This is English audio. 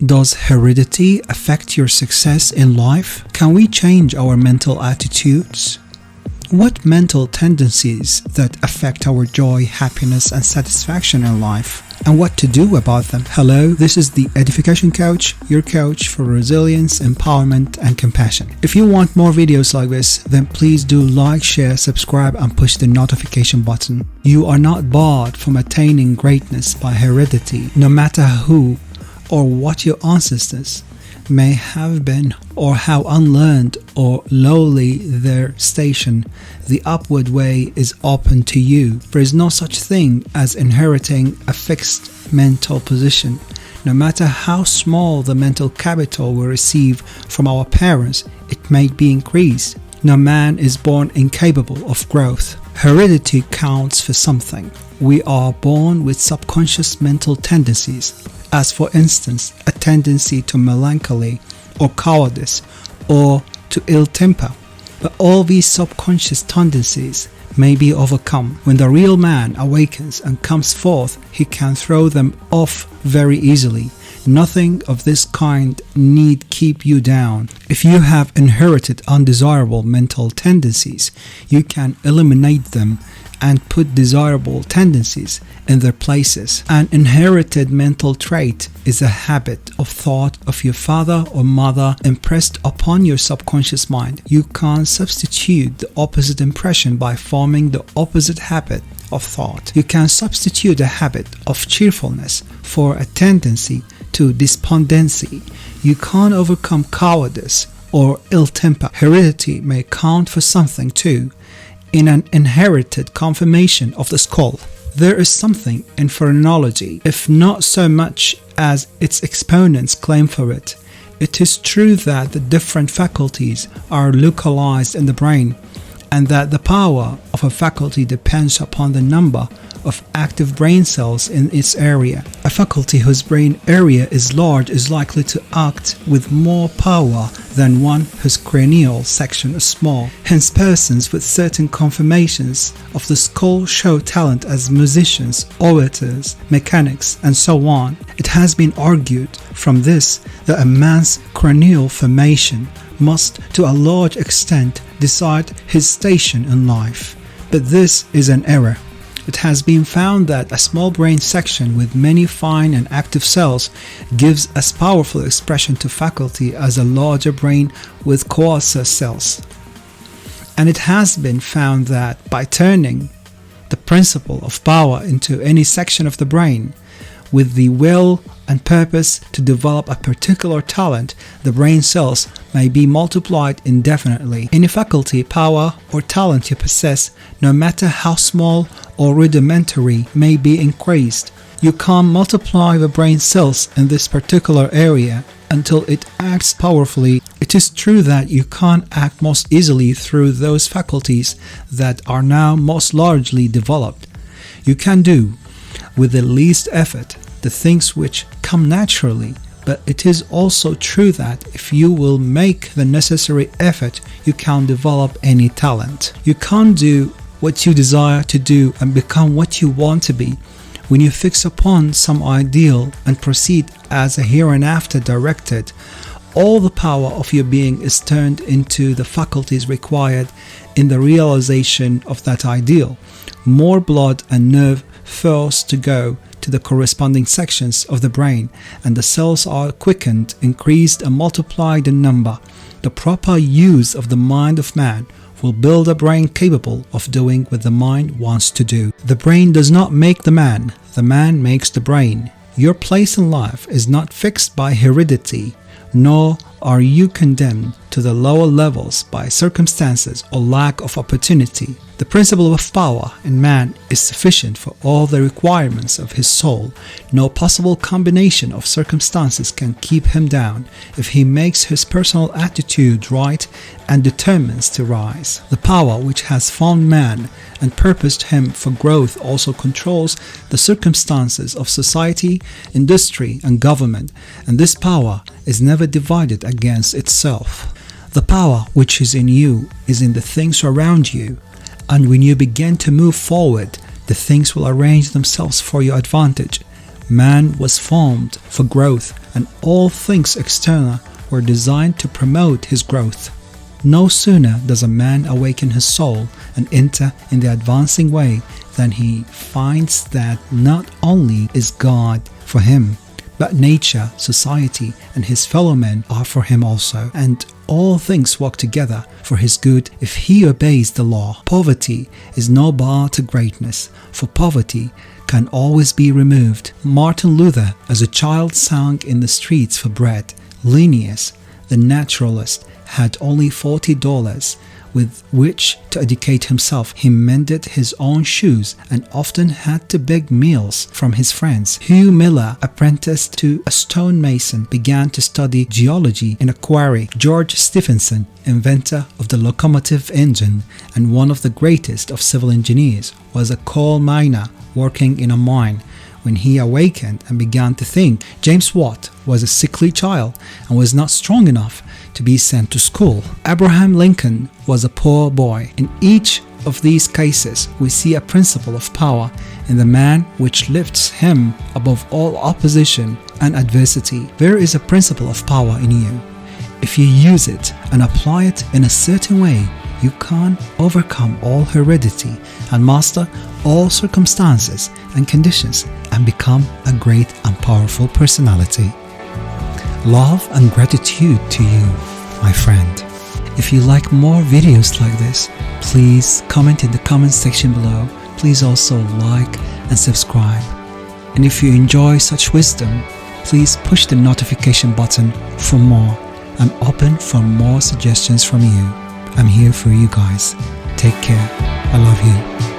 Does heredity affect your success in life? Can we change our mental attitudes? What mental tendencies that affect our joy, happiness, and satisfaction in life? And what to do about them? Hello, this is the Edification Coach, your coach for resilience, empowerment, and compassion. If you want more videos like this, then please do like, share, subscribe, and push the notification button. You are not barred from attaining greatness by heredity, no matter who or what your ancestors may have been, or how unlearned or lowly their station. The upward way is open to you. There is no such thing as inheriting a fixed mental position. No matter how small the mental capital we receive from our parents, it may be increased. No man is born incapable of growth. Heredity counts for something. We are born with subconscious mental tendencies, as for instance, a tendency to melancholy or cowardice or to ill temper. But all these subconscious tendencies may be overcome. When the real man awakens and comes forth, he can throw them off very easily. Nothing of this kind need keep you down. If you have inherited undesirable mental tendencies, you can eliminate them and put desirable tendencies in their places. An inherited mental trait is a habit of thought of your father or mother impressed upon your subconscious mind. You can't substitute the opposite impression by forming the opposite habit of thought. You can substitute a habit of cheerfulness for a tendency to despondency. You can't overcome cowardice or ill temper. Heredity may count for something too. In an inherited conformation of the skull, there is something in phrenology, if not so much as its exponents claim for it. It is true that the different faculties are localized in the brain, and that the power of a faculty depends upon the number of active brain cells in its area. A faculty whose brain area is large is likely to act with more power than one whose cranial section is small. Hence, persons with certain conformations of the skull show talent as musicians, orators, mechanics, and so on. It has been argued from this that a man's cranial formation must, to a large extent, decide his station in life. But this is an error. It has been found that a small brain section with many fine and active cells gives as powerful expression to faculty as a larger brain with coarser cells. And it has been found that by turning the principle of power into any section of the brain, with the will and purpose to develop a particular talent, the brain cells may be multiplied indefinitely. Any faculty, power, or talent you possess, no matter how small or rudimentary, may be increased. You can't multiply the brain cells in this particular area until it acts powerfully. It is true that you can't act most easily through those faculties that are now most largely developed. You can do, with the least effort, the things which come naturally, but it is also true that if you will make the necessary effort, you can develop any talent. You can't do what you desire to do and become what you want to be. When you fix upon some ideal and proceed as a hereinafter directed, all the power of your being is turned into the faculties required in the realization of that ideal. More blood and nerve flows to go to the corresponding sections of the brain, and the cells are quickened, increased, and multiplied in number. The proper use of the mind of man will build a brain capable of doing what the mind wants to do. The brain does not make the man makes the brain. Your place in life is not fixed by heredity, nor are you condemned to the lower levels by circumstances or lack of opportunity. The principle of power in man is sufficient for all the requirements of his soul. No possible combination of circumstances can keep him down if he makes his personal attitude right and determines to rise. The power which has formed man and purposed him for growth also controls the circumstances of society, industry, and government, and this power is never divided against itself. The power which is in you is in the things around you, and when you begin to move forward, the things will arrange themselves for your advantage. Man was formed for growth, and all things external were designed to promote his growth. No sooner does a man awaken his soul and enter in the advancing way than he finds that not only is God for him, but nature, society, and his fellow men are for him also, and all things work together for his good if he obeys the law. Poverty is no bar to greatness, for poverty can always be removed. Martin Luther, as a child, sang in the streets for bread. Linnaeus, the naturalist, had only $40 with which to educate himself. He mended his own shoes and often had to beg meals from his friends. Hugh Miller, apprenticed to a stonemason, began to study geology in a quarry. George Stephenson, inventor of the locomotive engine and one of the greatest of civil engineers, was a coal miner working in a mine. When he awakened and began to think, James Watt was a sickly child and was not strong enough to be sent to school. Abraham Lincoln was a poor boy. In each of these cases, we see a principle of power in the man which lifts him above all opposition and adversity. There is a principle of power in you. If you use it and apply it in a certain way, you can overcome all heredity and master all circumstances and conditions and become a great and powerful personality. Love and gratitude to you, my friend. If you like more videos like this, please comment in the comment section below. Please also like and subscribe. And if you enjoy such wisdom, please push the notification button for more. I'm open for more suggestions from you. I'm here for you guys. Take care. I love you.